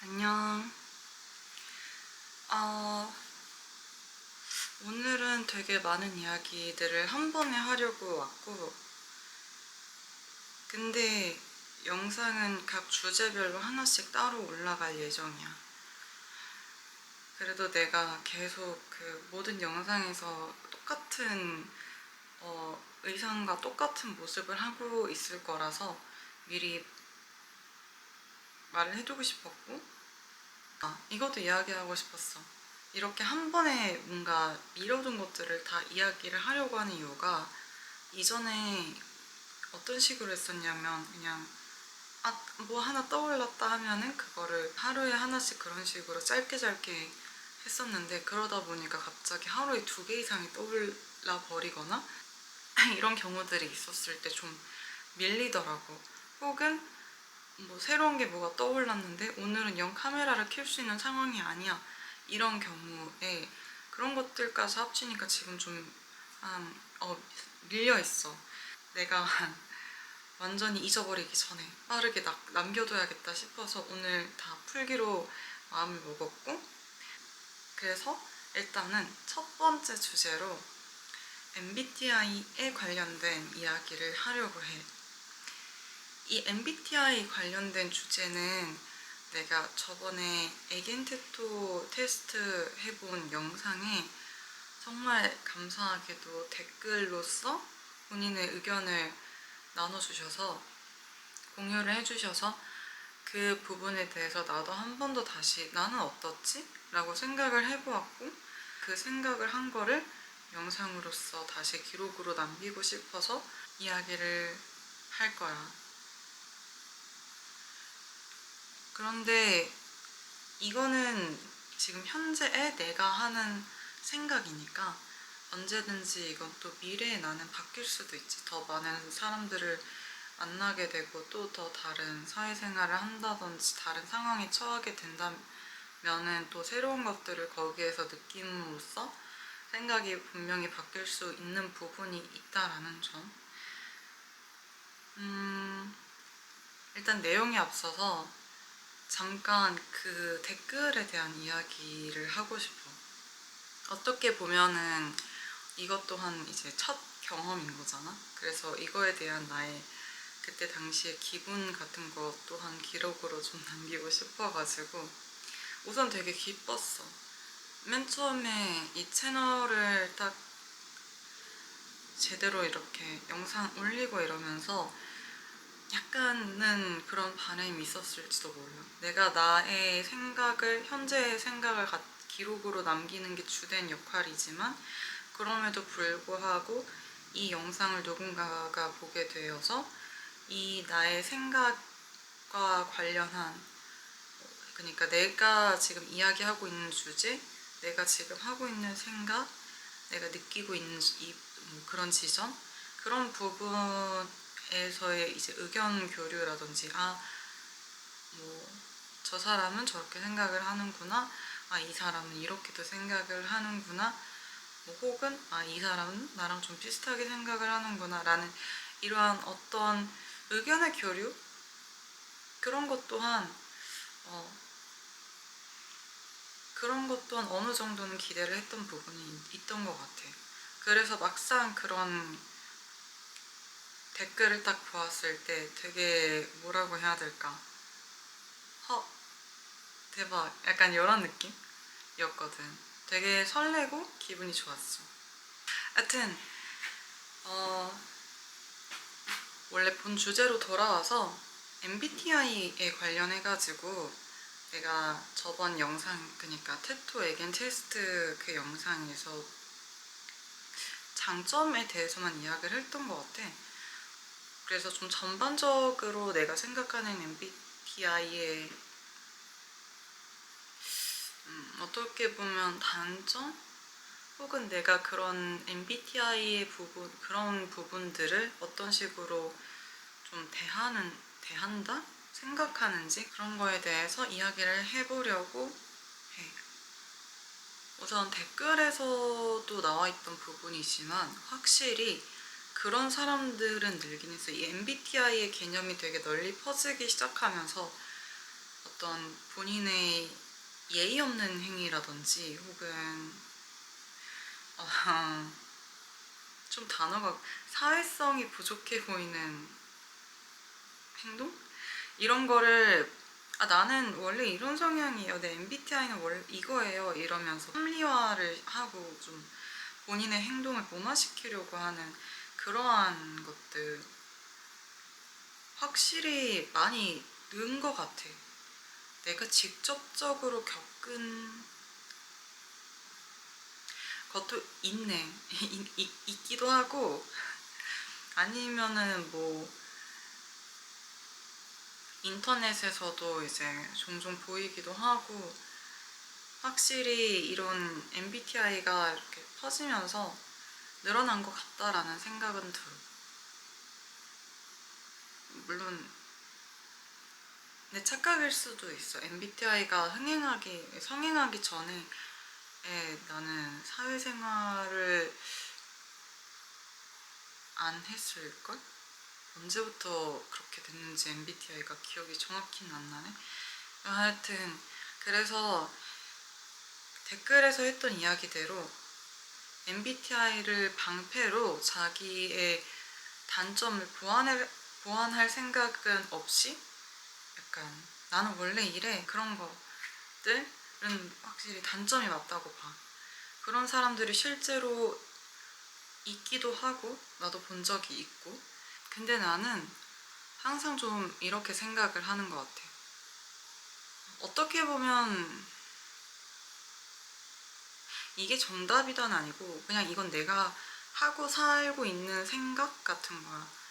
안녕. 어, 오늘은 되게 많은 이야기들을 한 번에 하려고 왔고, 근데 영상은 각 주제별로 하나씩 따로 올라갈 예정이야. 그래도 내가 계속 그 모든 영상에서 똑같은 의상과 똑같은 모습을 하고 있을 거라서 미리 말을 해두고 싶었고, 이것도 이야기하고 싶었어. 이렇게 한 번에 뭔가 미뤄둔 것들을 다 이야기를 하려고 하는 이유가 이전에 어떤 식으로 했었냐면 그냥 뭐 하나 떠올랐다 하면은 그거를 하루에 하나씩 그런 식으로 짧게 짧게 했었는데, 그러다 보니까 갑자기 하루에 2개 이상이 떠올라 버리거나 이런 경우들이 있었을 때 좀 밀리더라고. 혹은 뭐 새로운 게 뭐가 떠올랐는데 오늘은 영 카메라를 켤 수 있는 상황이 아니야, 이런 경우에 그런 것들까지 합치니까 지금 좀 밀려 있어. 내가 완전히 잊어버리기 전에 빠르게 남겨둬야겠다 싶어서 오늘 다 풀기로 마음을 먹었고, 그래서 일단은 첫 번째 주제로 MBTI에 관련된 이야기를 하려고 해. 이 MBTI 관련된 주제는 내가 저번에 에겐테토 테스트 해본 영상에 정말 감사하게도 댓글로서 본인의 의견을 나눠주셔서 공유를 해주셔서 그 부분에 대해서 나도 한 번 더 다시 나는 어떻지? 라고 생각을 해보았고, 그 생각을 한 거를 영상으로서 다시 기록으로 남기고 싶어서 이야기를 할 거야. 그런데 이거는 지금 현재의 내가 하는 생각이니까 언제든지 이건 또 미래의 나는 바뀔 수도 있지. 더 많은 사람들을 만나게 되고 또 더 다른 사회생활을 한다든지 다른 상황에 처하게 된다면은 또 새로운 것들을 거기에서 느낌으로써 생각이 분명히 바뀔 수 있는 부분이 있다라는 점. 일단 내용에 앞서서 잠깐 그 댓글에 대한 이야기를 하고 싶어. 어떻게 보면은 이것 또한 이제 첫 경험인 거잖아. 그래서 이거에 대한 나의 그때 당시의 기분 같은 것 또한 기록으로 좀 남기고 싶어가지고 우선 되게 기뻤어. 맨 처음에 이 채널을 딱 제대로 이렇게 영상 올리고 이러면서 약간은 그런 반응이 있었을지도 몰라. 내가 나의 생각을, 현재의 생각을 기록으로 남기는 게 주된 역할이지만 그럼에도 불구하고 이 영상을 누군가가 보게 되어서 이 나의 생각과 관련한, 그러니까 내가 지금 이야기하고 있는 주제, 내가 지금 하고 있는 생각, 내가 느끼고 있는 그런 지점, 그런 부분에서의 이제 의견 교류라든지, 뭐 저 사람은 저렇게 생각을 하는구나, 이 사람은 이렇게도 생각을 하는구나, 뭐 혹은 이 사람은 나랑 좀 비슷하게 생각을 하는구나 라는 이러한 어떤 의견의 교류, 그런 것 또한 그런 것 또한 어느 정도는 기대를 했던 부분이 있던 것 같아. 그래서 막상 그런 댓글을 딱 보았을 때 되게 뭐라고 해야 될까? 대박, 약간 이런 느낌이었거든. 되게 설레고 기분이 좋았어. 하여튼 원래 본 주제로 돌아와서 MBTI에 관련해가지고 내가 저번 영상, 그니까 테토 에겐 테스트 그 영상에서 장점에 대해서만 이야기를 했던 것 같아. 그래서 좀 전반적으로 내가 생각하는 MBTI의 어떻게 보면 단점? 혹은 내가 그런 MBTI의 그런 부분들을 어떤 식으로 좀 대한다? 생각하는지 그런 거에 대해서 이야기를 해보려고 해. 우선 댓글에서도 나와 있던 부분이지만 확실히 그런 사람들은 늘긴 했어. 이 MBTI의 개념이 되게 널리 퍼지기 시작하면서 어떤 본인의 예의 없는 행위라든지 혹은 좀 단어가 사회성이 부족해 보이는 행동? 이런 거를 나는 원래 이런 성향이에요. 내 MBTI는 원래 이거예요. 이러면서 합리화를 하고 좀 본인의 행동을 변화시키려고 하는 그러한 것들 확실히 많이 는 것 같아. 내가 직접적으로 겪은 것도 있네. 있기도 하고 아니면은 뭐 인터넷에서도 이제 종종 보이기도 하고 확실히 이런 MBTI가 이렇게 퍼지면서 늘어난 것 같다라는 생각은 들어. 물론 내 착각일 수도 있어. MBTI가 성행하기 전에 나는 사회생활을 안 했을걸? 언제부터 그렇게 됐는지 MBTI가 기억이 정확히는 안 나네. 하여튼 그래서 댓글에서 했던 이야기대로 MBTI를 방패로 자기의 단점을 보완할 생각은 없이 약간 나는 원래 이래 그런 것들은 확실히 단점이 맞다고 봐. 그런 사람들이 실제로 있기도 하고 나도 본 적이 있고 근데 나는 항상 좀 이렇게 생각을 하는 것 같아. 어떻게 보면 이게 정답이란 아니고 그냥 이건 내가 하고 살고 있는 생각 같은 거야.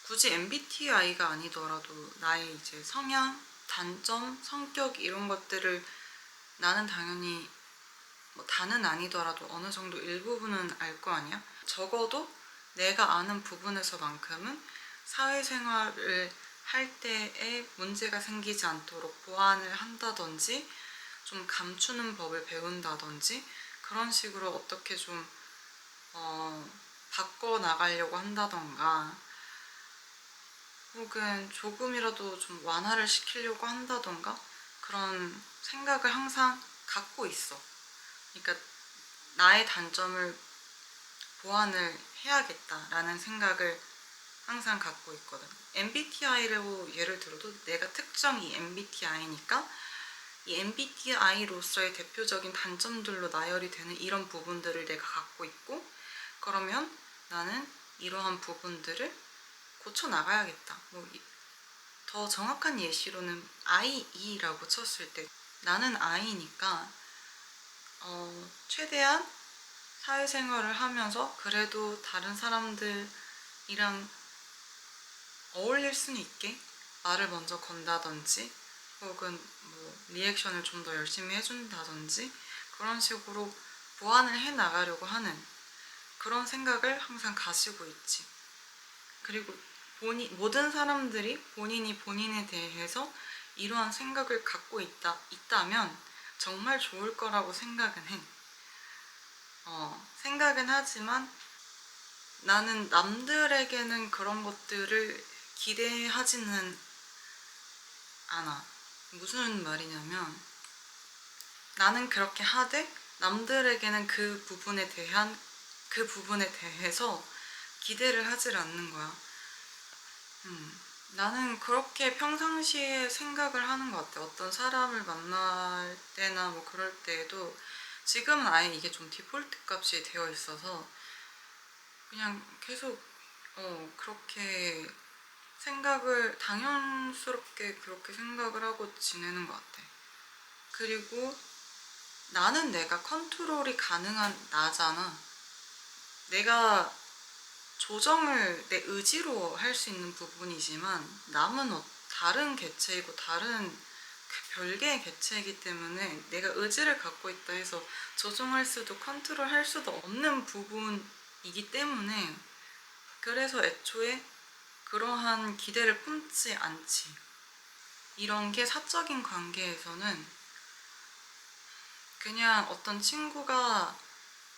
굳이 MBTI가 아니더라도 나의 이제 성향, 단점, 성격 이런 것들을 나는 당연히 뭐 다는 아니더라도 어느 정도 일부분은 알 거 아니야? 적어도 내가 아는 부분에서만큼은 사회생활을 할 때에 문제가 생기지 않도록 보완을 한다든지 좀 감추는 법을 배운다든지 그런 식으로 어떻게 좀 바꿔나가려고 한다던가 혹은 조금이라도 좀 완화를 시키려고 한다던가 그런 생각을 항상 갖고 있어. 그러니까 나의 단점을 보완을 해야겠다라는 생각을 항상 갖고 있거든. MBTI로 예를 들어도 내가 특정이 MBTI니까 이 MBTI로서의 대표적인 단점들로 나열이 되는 이런 부분들을 내가 갖고 있고 그러면 나는 이러한 부분들을 고쳐나가야겠다. 더 정확한 예시로는 IE라고 쳤을 때 나는 I니까 최대한 사회생활을 하면서 그래도 다른 사람들이랑 어울릴 수는 있게 말을 먼저 건다든지 혹은 뭐 리액션을 좀 더 열심히 해준다든지 그런 식으로 보완을 해 나가려고 하는 그런 생각을 항상 가지고 있지. 그리고 모든 사람들이 본인이 본인에 대해서 이러한 생각을 갖고 있다면 정말 좋을 거라고 생각은 해. 생각은 하지만 나는 남들에게는 그런 것들을 기대하지는 않아. 무슨 말이냐면 나는 그렇게 하되 남들에게는 그 부분에 대해서 기대를 하질 않는 거야. 나는 그렇게 평상시에 생각을 하는 것 같아. 어떤 사람을 만날 때나 뭐 그럴 때에도 지금은 아예 이게 좀 디폴트 값이 되어 있어서 그냥 계속 그렇게 당연스럽게 그렇게 생각을 하고 지내는 것 같아. 그리고 나는 내가 컨트롤이 가능한 나잖아. 내가 조정을 내 의지로 할 수 있는 부분이지만 남은 다른 개체이고 다른 별개의 개체이기 때문에 내가 의지를 갖고 있다 해서 조정할 수도 컨트롤할 수도 없는 부분이기 때문에 그래서 애초에 그러한 기대를 품지 않지. 이런 게 사적인 관계에서는 그냥 어떤 친구가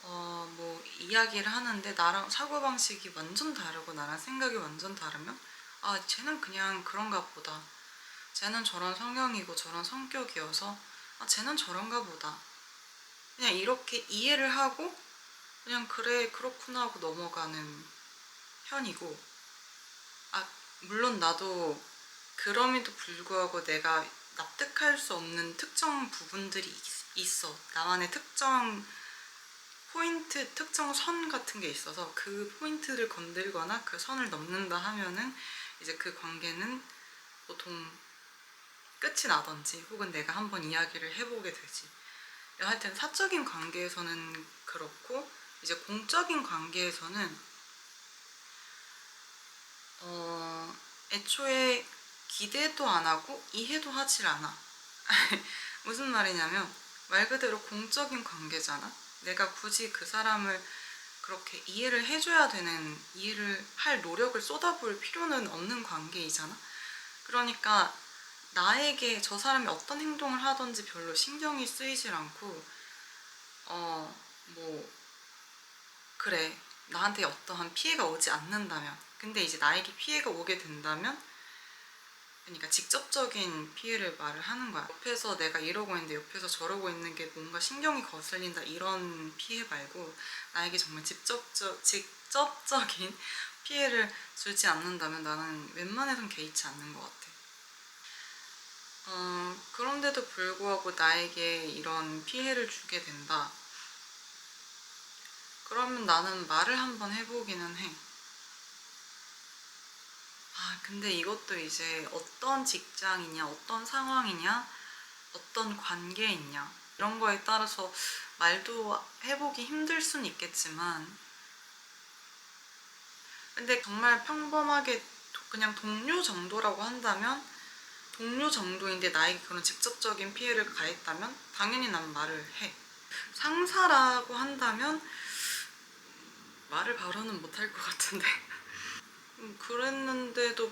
뭐 이야기를 하는데 나랑 사고방식이 완전 다르고 나랑 생각이 완전 다르면 쟤는 그냥 그런가 보다. 쟤는 저런 성향이고 저런 성격이어서 아, 쟤는 저런가 보다. 그냥 이렇게 이해를 하고 그냥 그래 그렇구나 하고 넘어가는 편이고, 아 물론 나도 그럼에도 불구하고 내가 납득할 수 없는 특정 부분들이 있어. 나만의 특정 포인트, 특정 선 같은 게 있어서 그 포인트를 건들거나 그 선을 넘는다 하면은 이제 그 관계는 보통 끝이 나던지 혹은 내가 한번 이야기를 해보게 되지. 하여튼 사적인 관계에서는 그렇고, 이제 공적인 관계에서는 애초에 기대도 안 하고 이해도 하질 않아. 무슨 말이냐면 말 그대로 공적인 관계잖아. 내가 굳이 그 사람을 그렇게 이해를 해줘야 되는, 이해를 할 노력을 쏟아부을 필요는 없는 관계이잖아. 그러니까 나에게 저 사람이 어떤 행동을 하든지 별로 신경이 쓰이질 않고, 뭐 그래 나한테 어떠한 피해가 오지 않는다면, 근데 이제 나에게 피해가 오게 된다면, 그러니까 직접적인 피해를 말을 하는 거야. 옆에서 내가 이러고 있는데 옆에서 저러고 있는 게 뭔가 신경이 거슬린다, 이런 피해 말고 나에게 정말 직접적인 피해를 주지 않는다면 나는 웬만해선 개의치 않는 것 같아. 그런데도 불구하고 나에게 이런 피해를 주게 된다. 그러면 나는 말을 한번 해보기는 해. 아, 근데 이것도 이제 어떤 직장이냐, 어떤 상황이냐, 어떤 관계이냐, 이런 거에 따라서 말도 해보기 힘들 순 있겠지만, 근데 정말 평범하게 그냥 동료 정도라고 한다면, 동료 정도인데 나에게 그런 직접적인 피해를 가했다면 당연히 난 말을 해. 상사라고 한다면 말을 바로는 못할 것 같은데. 그랬는데도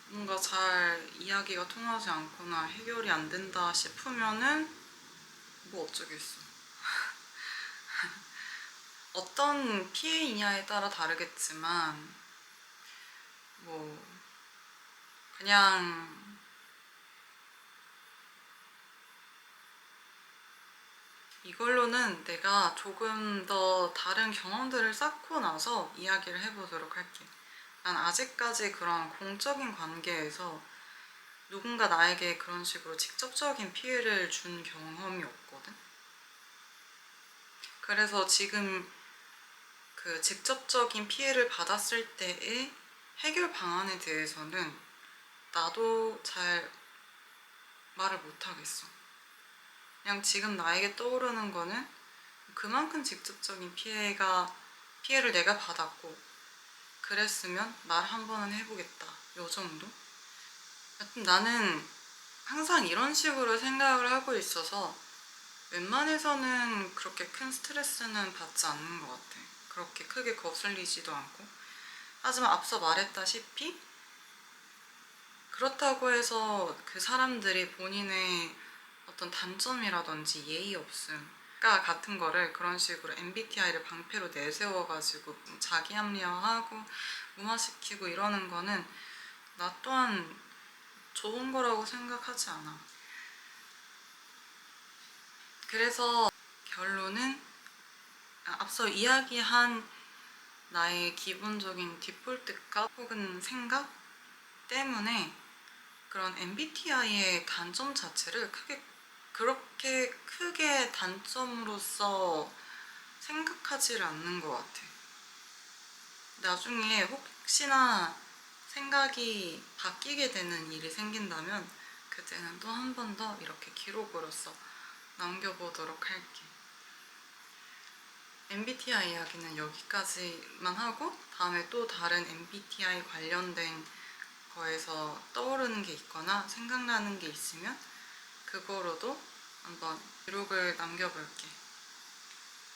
뭔가 잘 이야기가 통하지 않거나 해결이 안 된다 싶으면은 뭐 어쩌겠어. 어떤 피해이냐에 따라 다르겠지만 뭐 그냥 이걸로는 내가 조금 더 다른 경험들을 쌓고 나서 이야기를 해보도록 할게. 난 아직까지 그런 공적인 관계에서 누군가 나에게 그런 식으로 직접적인 피해를 준 경험이 없거든. 그래서 지금 그 직접적인 피해를 받았을 때의 해결 방안에 대해서는 나도 잘 말을 못하겠어. 그냥 지금 나에게 떠오르는 거는 그만큼 직접적인 피해를 내가 받았고, 그랬으면 말 한 번은 해보겠다, 요 정도? 여튼 나는 항상 이런 식으로 생각을 하고 있어서 웬만해서는 그렇게 큰 스트레스는 받지 않는 것 같아. 그렇게 크게 거슬리지도 않고. 하지만 앞서 말했다시피 그렇다고 해서 그 사람들이 본인의 어떤 단점이라든지 예의 없음과 같은 거를 그런 식으로 MBTI를 방패로 내세워가지고 자기 합리화하고 무마시키고 이러는 거는 나 또한 좋은 거라고 생각하지 않아. 그래서 결론은 앞서 이야기한 나의 기본적인 디폴트 값 혹은 생각 때문에 그런 MBTI의 단점 자체를 그렇게 크게 단점으로서 생각하지를 않는 것 같아. 나중에 혹시나 생각이 바뀌게 되는 일이 생긴다면 그때는 또 한 번 더 이렇게 기록으로서 남겨보도록 할게. MBTI 이야기는 여기까지만 하고 다음에 또 다른 MBTI 관련된 거에서 떠오르는 게 있거나 생각나는 게 있으면 그거로도 한번 기록을 남겨볼게.